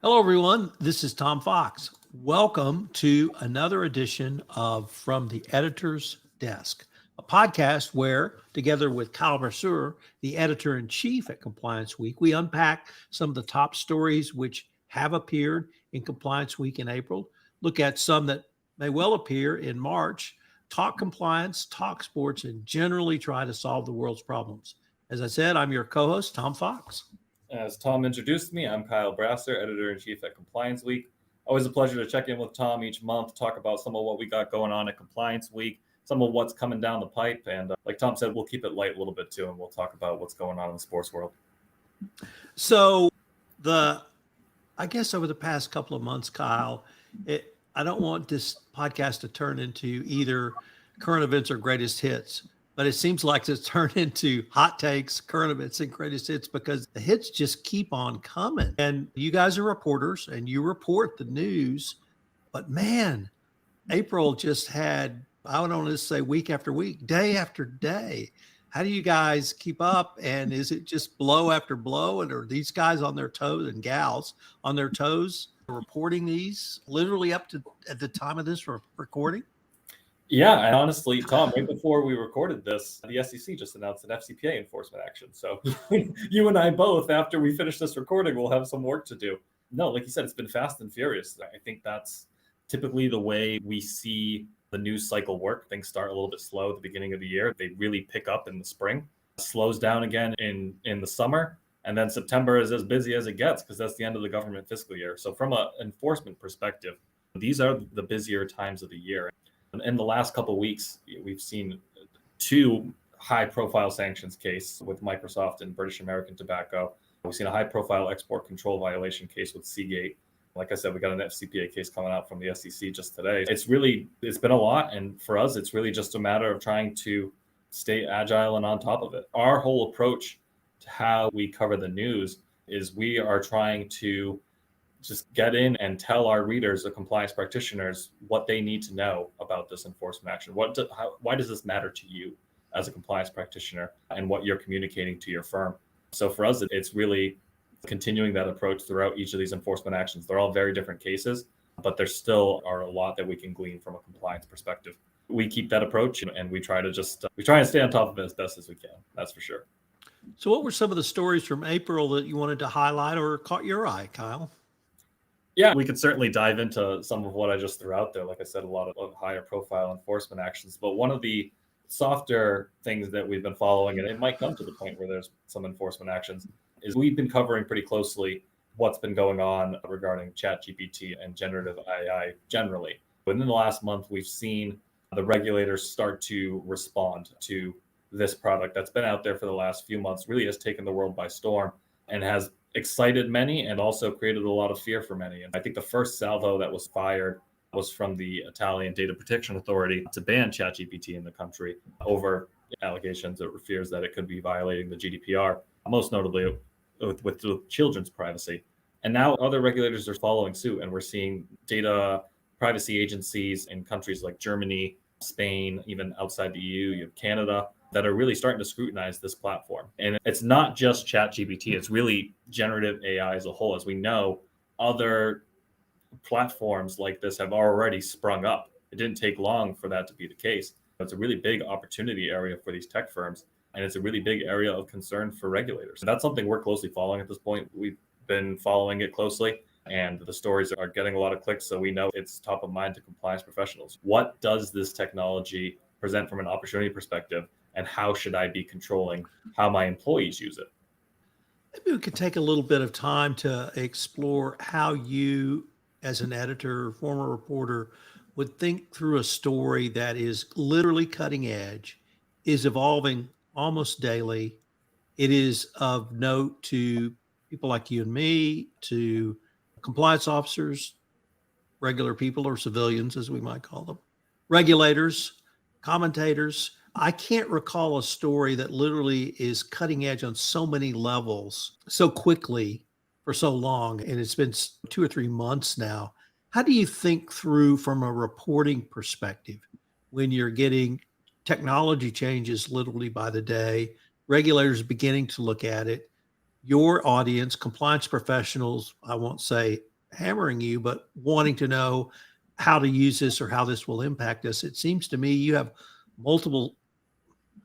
Hello, everyone. This is Tom Fox. Welcome to another edition of From the Editor's Desk, a podcast where, together with Kyle Brasseur, the editor in chief at Compliance Week, we unpack some of the top stories which have appeared in Compliance Week in April, look at some that may well appear in March, talk compliance, talk sports, and generally try to solve the world's problems. As I said, I'm your co host, Tom Fox. As Tom introduced me, I'm Kyle Brasseur, Editor-in-Chief at Compliance Week. Always a pleasure to check in with Tom each month, talk about some of what we got going on at Compliance Week, some of what's coming down the pipe. And like Tom said, we'll keep it light a little bit too, and we'll talk about what's going on in the sports world. So I guess over the past couple of months, Kyle, I don't want this podcast to turn into either current events or greatest hits, but it seems like it's turned into hot takes, current events, and greatest hits because the hits just keep on coming. And you guys are reporters and you report the news, but man, April just had, I don't want to say week after week, day after day. How do you guys keep up? And is it just blow after blow? And are these guys on their toes and gals on their toes reporting these literally up to at the time of this recording? Yeah, and honestly, Tom, right before we recorded this, the SEC just announced an FCPA enforcement action. So you and I both, after we finish this recording, will have some work to do. No, like you said, it's been fast and furious. I think that's typically the way we see the news cycle work. Things start a little bit slow at the beginning of the year. They really pick up in the spring, slows down again in the summer. And then September is as busy as it gets because that's the end of the government fiscal year. So from an enforcement perspective, these are the busier times of the year. In the last couple of weeks, we've seen two high-profile sanctions case with Microsoft and British American Tobacco. We've seen a high-profile export control violation case with Seagate. Like I said, we got an FCPA case coming out from the SEC just today. It's been a lot. And for us, it's really just a matter of trying to stay agile and on top of it. Our whole approach to how we cover the news is we are trying to just get in and tell our readers, the compliance practitioners, what they need to know about this enforcement action. Why does this matter to you as a compliance practitioner and what you're communicating to your firm? So for us, it's really continuing that approach throughout each of these enforcement actions. They're all very different cases, but there still are a lot that we can glean from a compliance perspective. We keep that approach and we try and stay on top of it as best as we can. That's for sure. So what were some of the stories from April that you wanted to highlight or caught your eye, Kyle? Yeah, we could certainly dive into some of what I just threw out there. Like I said, a lot of higher profile enforcement actions. But one of the softer things that we've been following, and it might come to the point where there's some enforcement actions, is we've been covering pretty closely what's been going on regarding ChatGPT and generative AI generally. Within the last month, we've seen the regulators start to respond to this product that's been out there for the last few months, really has taken the world by storm and has excited many and also created a lot of fear for many. And I think the first salvo that was fired was from the Italian Data Protection Authority to ban ChatGPT in the country over allegations or fears that it could be violating the GDPR, most notably with children's privacy. And now other regulators are following suit, and we're seeing data privacy agencies in countries like Germany, Spain, even outside the EU, you have Canada, that are really starting to scrutinize this platform. And it's not just ChatGPT, it's really generative AI as a whole. As we know, other platforms like this have already sprung up. It didn't take long for that to be the case. It's a really big opportunity area for these tech firms, and it's a really big area of concern for regulators. And that's something we're closely following at this point. We've been following it closely, and the stories are getting a lot of clicks, so we know it's top of mind to compliance professionals. What does this technology present from an opportunity perspective? And how should I be controlling how my employees use it? Maybe we could take a little bit of time to explore how you, as an editor, former reporter, would think through a story that is literally cutting edge, is evolving almost daily. It is of note to people like you and me, to compliance officers, regular people or civilians, as we might call them, regulators, commentators. I can't recall a story that literally is cutting edge on so many levels so quickly for so long. And it's been 2 or 3 months now. How do you think through from a reporting perspective when you're getting technology changes literally by the day, regulators beginning to look at it, your audience, compliance professionals, I won't say hammering you, but wanting to know how to use this or how this will impact us. It seems to me you have multiple,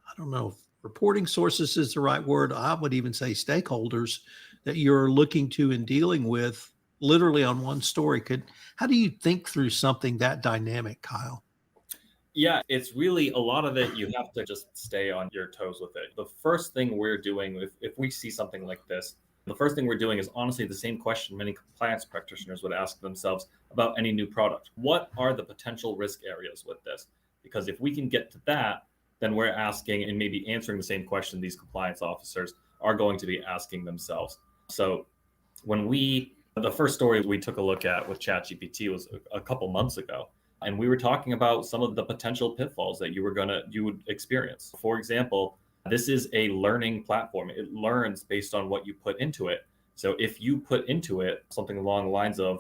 I don't know if reporting sources is the right word. I would even say stakeholders that you're looking to and dealing with literally on one story. How do you think through something that dynamic, Kyle? Yeah, it's really a lot of it. You have to just stay on your toes with it. The first thing we're doing, if we see something like this, the first thing we're doing is honestly the same question many compliance practitioners would ask themselves about any new product. What are the potential risk areas with this? Because if we can get to that, then we're asking and maybe answering the same question these compliance officers are going to be asking themselves. So the first story we took a look at with ChatGPT was a couple months ago, and we were talking about some of the potential pitfalls that you would experience. For example, this is a learning platform. It learns based on what you put into it. So if you put into it something along the lines of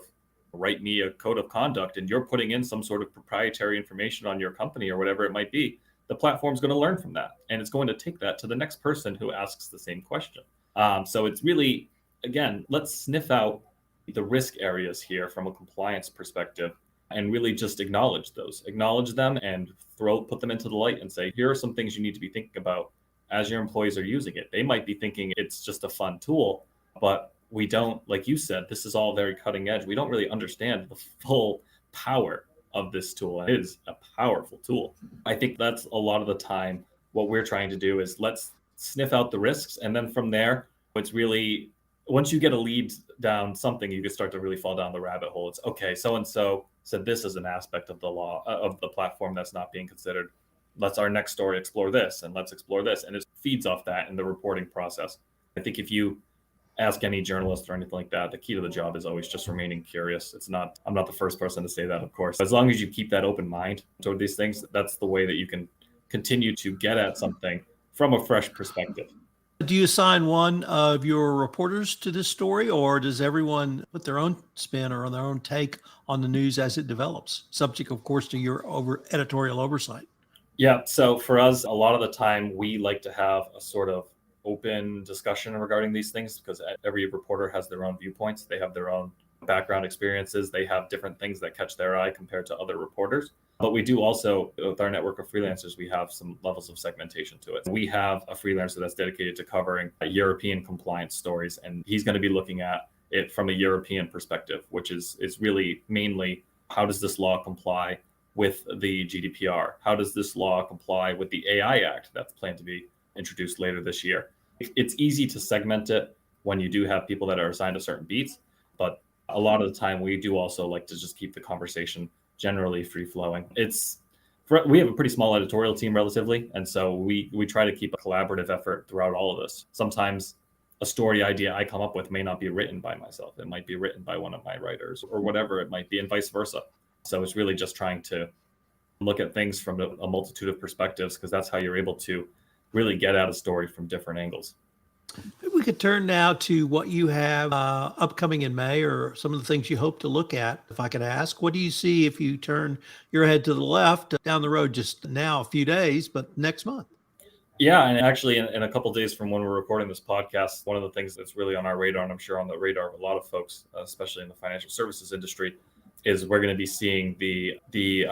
write me a code of conduct and you're putting in some sort of proprietary information on your company or whatever it might be, the platform's going to learn from that and it's going to take that to the next person who asks the same question. So it's really, again, let's sniff out the risk areas here from a compliance perspective and really just acknowledge them and put them into the light and say, here are some things you need to be thinking about as your employees are using it. They might be thinking it's just a fun tool, but we don't, like you said, this is all very cutting edge. We don't really understand the full power of this tool. It is a powerful tool. I think that's a lot of the time what we're trying to do is let's sniff out the risks. And then from there, it's really, once you get a lead down something, you can start to really fall down the rabbit hole. It's okay, so-and-so said this is an aspect of the law of the platform that's not being considered. Let's our next story explore this and let's explore this. And it feeds off that in the reporting process. I think if you ask any journalist or anything like that, the key to the job is always just remaining curious. I'm not the first person to say that, of course. As long as you keep that open mind toward these things, that's the way that you can continue to get at something from a fresh perspective. Do you assign one of your reporters to this story, or does everyone put their own spin or their own take on the news as it develops? Subject, of course, to your editorial oversight. Yeah. So for us, a lot of the time, we like to have a sort of open discussion regarding these things because every reporter has their own viewpoints. They have their own background experiences. They have different things that catch their eye compared to other reporters. But we do also, with our network of freelancers, we have some levels of segmentation to it. We have a freelancer that's dedicated to covering European compliance stories, and he's going to be looking at it from a European perspective, which is really mainly how does this law comply with the GDPR? How does this law comply with the AI Act that's planned to be introduced later this year? It's easy to segment it when you do have people that are assigned to certain beats, but a lot of the time we do also like to just keep the conversation generally free flowing. We have a pretty small editorial team relatively, and so we try to keep a collaborative effort throughout all of this. Sometimes a story idea I come up with may not be written by myself. It might be written by one of my writers or whatever it might be, and vice versa. So it's really just trying to look at things from a multitude of perspectives because that's how you're able to really get at a story from different angles. Maybe we could turn now to what you have upcoming in May or some of the things you hope to look at. If I could ask, what do you see if you turn your head to the left down the road just now, a few days, but next month? Yeah, and actually, in a couple of days from when we're recording this podcast, one of the things that's really on our radar, and I'm sure on the radar of a lot of folks, especially in the financial services industry, is we're going to be seeing the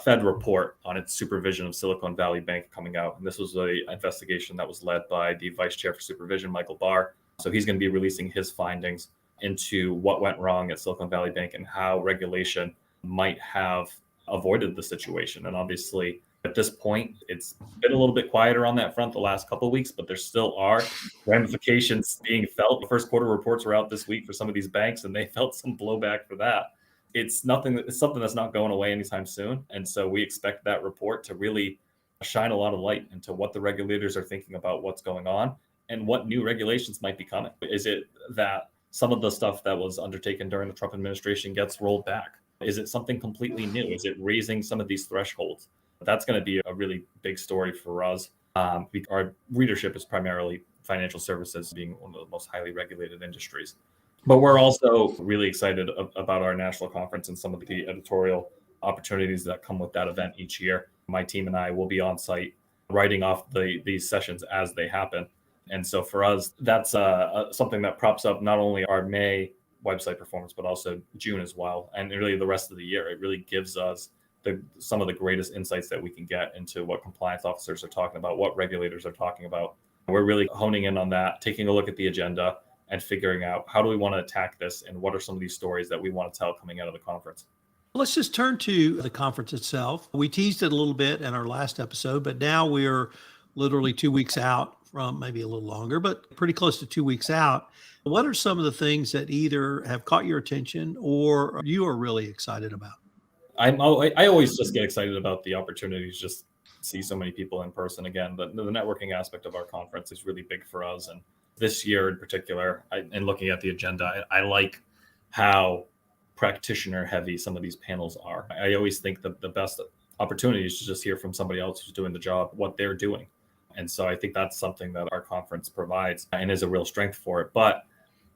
Fed report on its supervision of Silicon Valley Bank coming out. And this was an investigation that was led by the Vice Chair for Supervision, Michael Barr. So he's going to be releasing his findings into what went wrong at Silicon Valley Bank and how regulation might have avoided the situation. And obviously, at this point, it's been a little bit quieter on that front the last couple of weeks, but there still are ramifications being felt. The first quarter reports were out this week for some of these banks, and they felt some blowback for that. It's something that's not going away anytime soon. And so we expect that report to really shine a lot of light into what the regulators are thinking about what's going on and what new regulations might be coming. Is it that some of the stuff that was undertaken during the Trump administration gets rolled back? Is it something completely new? Is it raising some of these thresholds? That's going to be a really big story for us. Our readership is primarily financial services, being one of the most highly regulated industries. But we're also really excited about our national conference and some of the editorial opportunities that come with that event each year. My team and I will be on site writing off these sessions as they happen. And so for us, that's something that props up not only our May website performance, but also June as well, and really the rest of the year. It really gives us some of the greatest insights that we can get into what compliance officers are talking about, what regulators are talking about. We're really honing in on that, taking a look at the agenda and figuring out how do we want to attack this and what are some of these stories that we want to tell coming out of the conference. Let's just turn to the conference itself. We teased it a little bit in our last episode, but now we're literally 2 weeks out from, maybe a little longer, but pretty close to 2 weeks out. What are some of the things that either have caught your attention or you are really excited about? I always just get excited about the opportunities, just see so many people in person again. The networking aspect of our conference is really big for us. And this year in particular, and looking at the agenda, I like how practitioner heavy some of these panels are. I always think that the best opportunity is to just hear from somebody else who's doing the job, what they're doing. And so I think that's something that our conference provides and is a real strength for it. But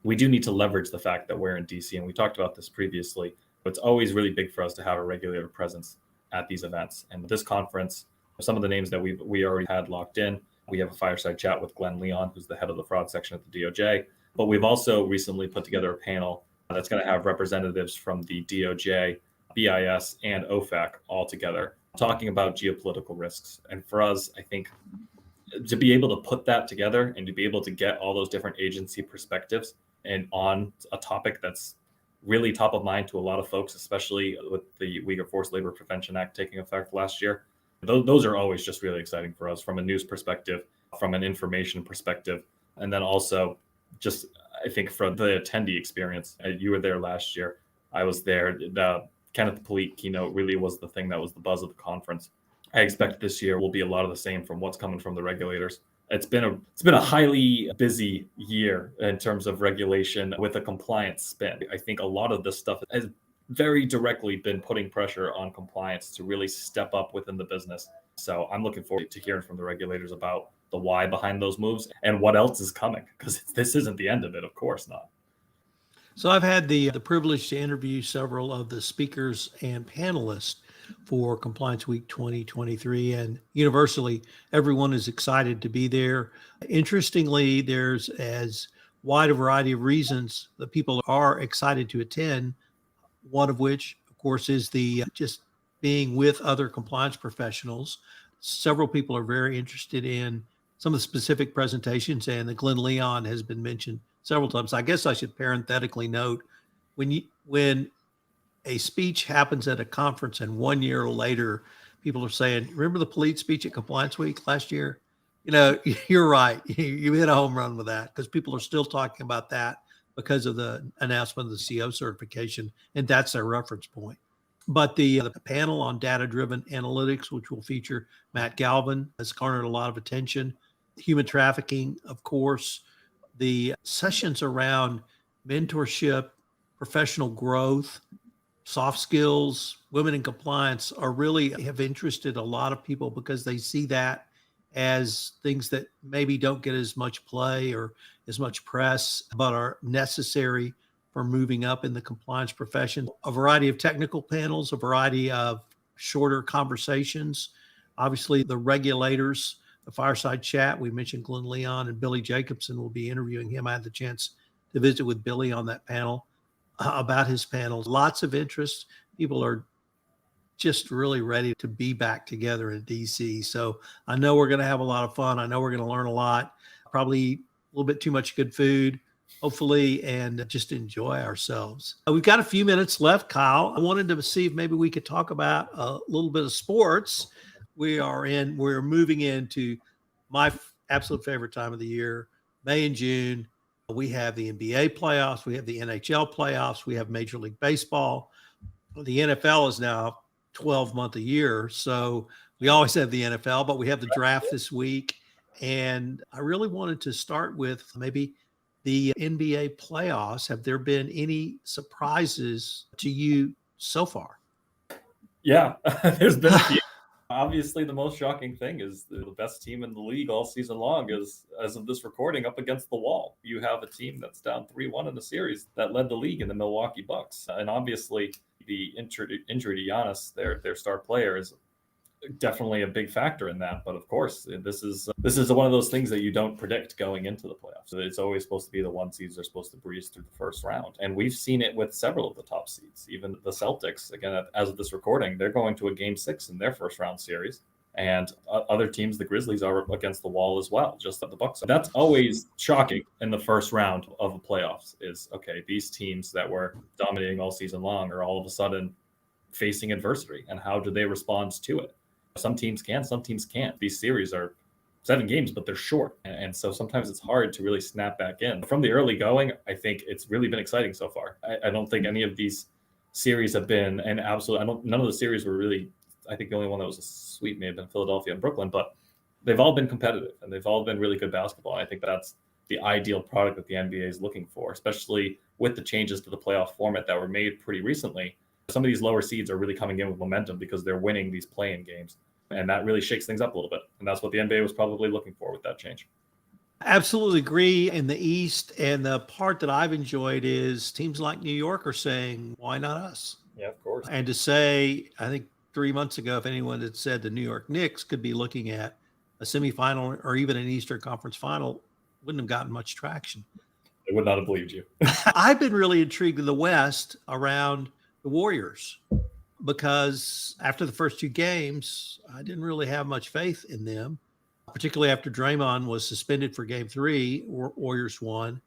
we do need to leverage the fact that we're in DC, and we talked about this previously. It's always really big for us to have a regulator presence at these events. And this conference, some of the names that we already had locked in, we have a fireside chat with Glenn Leon, who's the head of the fraud section at the DOJ. But we've also recently put together a panel that's going to have representatives from the DOJ, BIS, and OFAC all together talking about geopolitical risks. And for us, I think to be able to put that together and to be able to get all those different agency perspectives and on a topic that's really top of mind to a lot of folks, especially with the Uyghur Forced Labor Prevention Act taking effect last year. Those are always just really exciting for us from a news perspective, from an information perspective, and then also just, I think, for the attendee experience. You were there last year. I was there. The Kenneth Polite keynote really was the thing that was the buzz of the conference. I expect this year will be a lot of the same from what's coming from the regulators. It's been a highly busy year in terms of regulation with a compliance spin. I think a lot of this stuff has very directly been putting pressure on compliance to really step up within the business. So I'm looking forward to hearing from the regulators about the why behind those moves and what else is coming, because this isn't the end of it, of course not. So I've had the privilege to interview several of the speakers and panelists for Compliance Week 2023, and universally, everyone is excited to be there. Interestingly, there's as wide a variety of reasons that people are excited to attend. One of which, of course, is the just being with other compliance professionals. Several people are very interested in some of the specific presentations, and the Glenn Leon has been mentioned several times. I guess I should parenthetically note when a speech happens at a conference and 1 year later people are saying, remember the Polite speech at Compliance Week last year? You're right. You hit a home run with that, because people are still talking about that because of the announcement of the CO certification, and that's their reference point. But the panel on data-driven analytics, which will feature Matt Galvin, has garnered a lot of attention. Human trafficking, of course. The sessions around mentorship, professional growth, soft skills, women in compliance really have interested a lot of people, because they see that as things that maybe don't get as much play or as much press, but are necessary for moving up in the compliance profession. A variety of technical panels, a variety of shorter conversations. Obviously, the regulators, the fireside chat, we mentioned Glenn Leon and Billy Jacobson will be interviewing him. I had the chance to visit with Billy on that panel about his panels. Lots of interest. People are just really ready to be back together in DC. So I know we're going to have a lot of fun. I know we're going to learn a lot, probably eat a little bit too much good food, hopefully, and just enjoy ourselves. We've got a few minutes left, Kyle. I wanted to see if maybe we could talk about a little bit of sports. We're moving into my absolute favorite time of the year, May and June. We have the NBA playoffs. We have the NHL playoffs. We have Major League Baseball. The NFL is now 12-month a year. So we always have the NFL, but we have the draft this week. And I really wanted to start with maybe the NBA playoffs. Have there been any surprises to you so far? Yeah, there's been a few. Obviously, the most shocking thing is the best team in the league all season long is, as of this recording, up against the wall. You have a team that's down 3-1 in the series that led the league in the Milwaukee Bucks. And obviously, the injury to Giannis, their star player, is definitely a big factor in that. But of course, this is one of those things that you don't predict going into the playoffs. It's always supposed to be the one seeds are supposed to breeze through the first round, and we've seen it with several of the top seeds. Even the Celtics, again, as of this recording, they're going to a game 6 in their first round series. And other teams, the Grizzlies, are against the wall as well, just like the Bucks. That's always shocking in the first round of the playoffs. Is okay, these teams that were dominating all season long are all of a sudden facing adversity, and how do they respond to it? Some teams can, some teams can't. These series are 7 games, but they're short. And so sometimes it's hard to really snap back in. From the early going, I think it's really been exciting so far. I don't think any of these series have been an absolute, none of the series were really, I think the only one that was a sweep may have been Philadelphia and Brooklyn, but they've all been competitive and they've all been really good basketball. And I think that's the ideal product that the NBA is looking for, especially with the changes to the playoff format that were made pretty recently. Some of these lower seeds are really coming in with momentum because they're winning these play-in games. And that really shakes things up a little bit. And that's what the NBA was probably looking for with that change. Absolutely agree. In the East, and the part that I've enjoyed is teams like New York are saying, why not us? Yeah, of course. And to say, I think 3 months ago, if anyone had said the New York Knicks could be looking at a semifinal or even an Eastern Conference final, wouldn't have gotten much traction. I would not have believed you. I've been really intrigued in the West around the Warriors, because after the first 2 games, I didn't really have much faith in them, particularly after Draymond was suspended for game 3. Warriors won.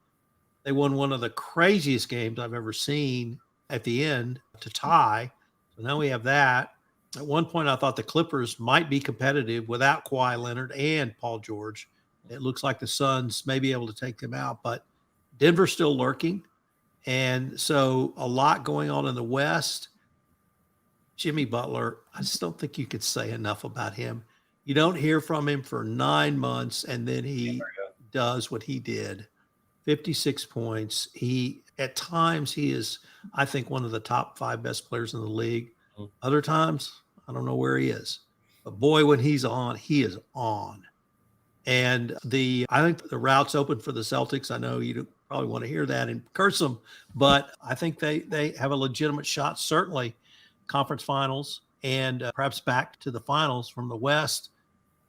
They won one of the craziest games I've ever seen at the end to tie. So now we have that. At one point, I thought the Clippers might be competitive without Kawhi Leonard and Paul George. It looks like the Suns may be able to take them out, but Denver's still lurking. And so a lot going on in the West. Jimmy Butler, I just don't think you could say enough about him. You don't hear from him for 9 months, and then he does what he did. 56 points. At times he is, I think, one of the top 5 best players in the league. Other times, I don't know where he is. But boy, when he's on, he is on. And I think the route's open for the Celtics. I know you probably want to hear that and curse them, but I think they have a legitimate shot, certainly conference finals, and perhaps back to the finals from the West.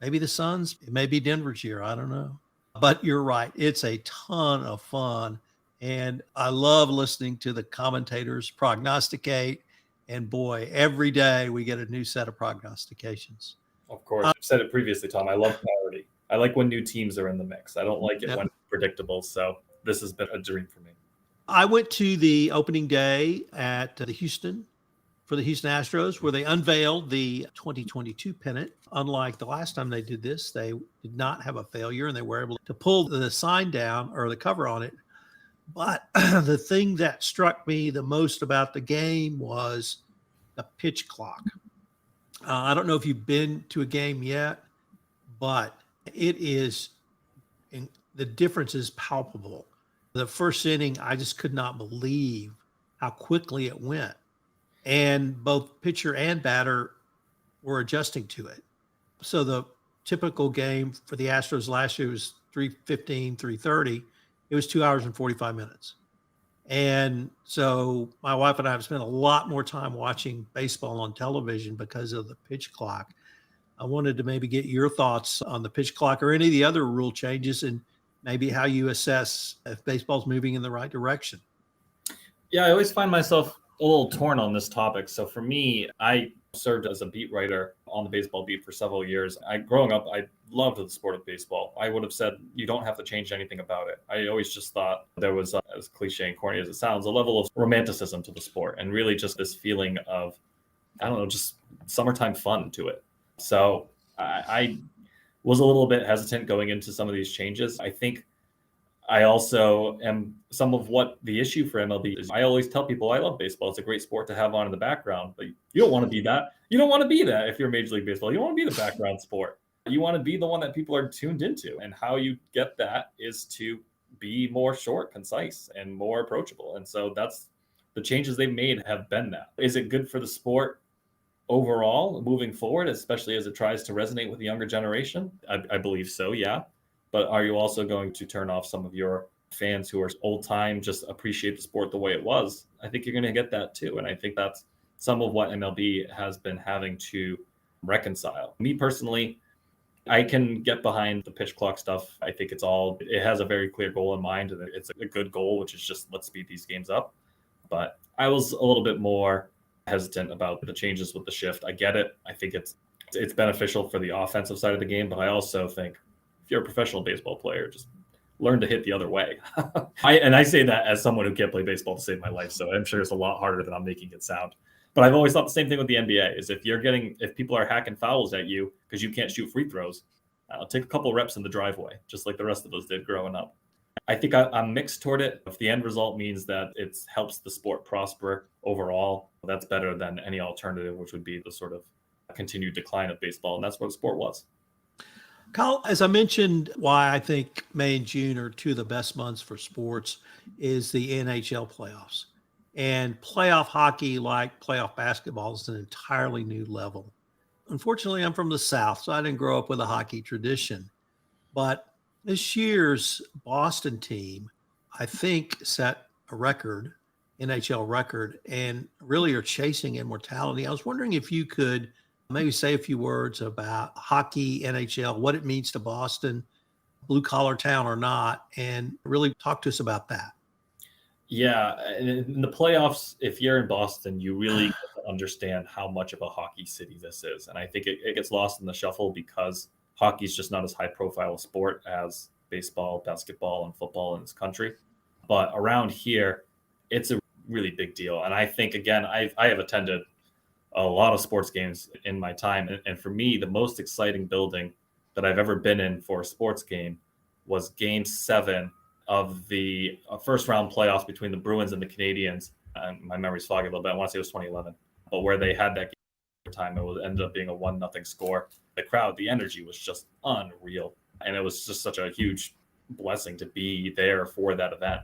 Maybe the Suns, it may be Denver's year. I don't know. But you're right. It's a ton of fun. And I love listening to the commentators prognosticate. And boy, every day we get a new set of prognostications. Of course. I've said it previously, Tom. I love clarity. I like when new teams are in the mix. I don't like it when it's predictable. So this has been a dream for me. I went to the opening day at the Houston Astros, where they unveiled the 2022 pennant. Unlike the last time they did this, they did not have a failure, and they were able to pull the sign down, or the cover on it. But the thing that struck me the most about the game was the pitch clock. I don't know if you've been to a game yet, but the difference is palpable. The first inning, I just could not believe how quickly it went. And both pitcher and batter were adjusting to it. So the typical game for the Astros last year was 3:15, 3:30. It was 2 hours and 45 minutes. And so my wife and I have spent a lot more time watching baseball on television because of the pitch clock. I wanted to maybe get your thoughts on the pitch clock or any of the other rule changes, and maybe how you assess if baseball's moving in the right direction. Yeah, I always find myself a little torn on this topic. So for me, I served as a beat writer on the baseball beat for several years. Growing up, I loved the sport of baseball. I would have said you don't have to change anything about it. I always just thought there was, as cliche and corny as it sounds, a level of romanticism to the sport, and really just this feeling of, I don't know, just summertime fun to it. So I was a little bit hesitant going into some of these changes. I think I also am some of what the issue for MLB is. I always tell people I love baseball. It's a great sport to have on in the background, but you don't want to be that. You don't want to be that if you're Major League Baseball. You don't want to be the background sport. You want to be the one that people are tuned into. And how you get that is to be more short, concise, and more approachable. And so that's the changes they've made have been that. Is it good for the sport overall moving forward, especially as it tries to resonate with the younger generation? I believe so, yeah. But are you also going to turn off some of your fans who are old time, just appreciate the sport the way it was? I think you're going to get that too. And I think that's some of what MLB has been having to reconcile. Me personally, I can get behind the pitch clock stuff. I think it has a very clear goal in mind, and it's a good goal, which is just let's speed these games up. But I was a little bit more hesitant about the changes with the shift. I get it. I think it's beneficial for the offensive side of the game, but I also think if you're a professional baseball player, just learn to hit the other way. I say that as someone who can't play baseball to save my life, so I'm sure it's a lot harder than I'm making it sound. But I've always thought the same thing with the NBA is if people are hacking fouls at you because you can't shoot free throws, take a couple reps in the driveway, just like the rest of us did growing up. I think I'm mixed toward it. If the end result means that it helps the sport prosper overall, that's better than any alternative, which would be the sort of continued decline of baseball. And that's what sport was. Kyle, as I mentioned, why I think May and June are two of the best months for sports is the NHL playoffs. And playoff hockey, like playoff basketball, is an entirely new level. Unfortunately, I'm from the South, so I didn't grow up with a hockey tradition. But this year's Boston team, I think, set a record, NHL record, and really are chasing immortality. I was wondering if you could maybe say a few words about hockey, NHL, what it means to Boston, blue collar town or not, and really talk to us about that. Yeah, in the playoffs, if you're in Boston, you really get to understand how much of a hockey city this is. And I think it gets lost in the shuffle because hockey is just not as high profile a sport as baseball, basketball, and football in this country. But around here, it's a really big deal. And I think, again, I have attended a lot of sports games in my time. And for me, the most exciting building that I've ever been in for a sports game was Game 7 of the first round playoffs between the Bruins and the Canadiens. And my memory's foggy a little bit. I want to say it was 2011. But where they had that game time, ended up being a 1-0 score. The crowd, the energy was just unreal. And it was just such a huge blessing to be there for that event.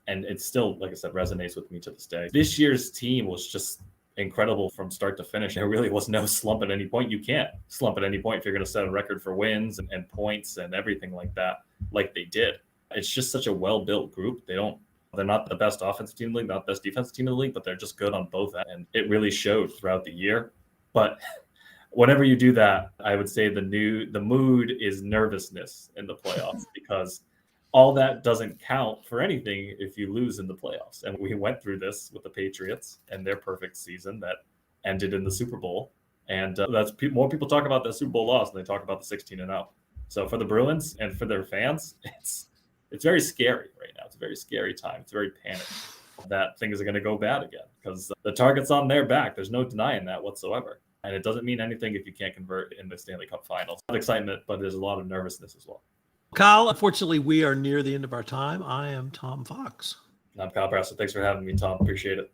And it still, like I said, resonates with me to this day. This year's team was just incredible from start to finish. There really was no slump at any point. You can't slump at any point if you're going to set a record for wins and points and everything like that, like they did. It's just such a well-built group. They're not the best offensive team in the league, not the best defensive team in the league, but they're just good on both ends. And it really showed throughout the year. But whenever you do that, I would say the mood is nervousness in the playoffs because all that doesn't count for anything if you lose in the playoffs. And we went through this with the Patriots and their perfect season that ended in the Super Bowl. And more people talk about the Super Bowl loss than they talk about the 16-0. So for the Bruins and for their fans, it's very scary right now. It's a very scary time. It's very panicked that things are going to go bad again because the target's on their back. There's no denying that whatsoever. And it doesn't mean anything if you can't convert in the Stanley Cup Finals. A lot of excitement, but there's a lot of nervousness as well. Kyle, unfortunately, we are near the end of our time. I am Tom Fox. I'm Kyle Brasseur. Thanks for having me, Tom. Appreciate it.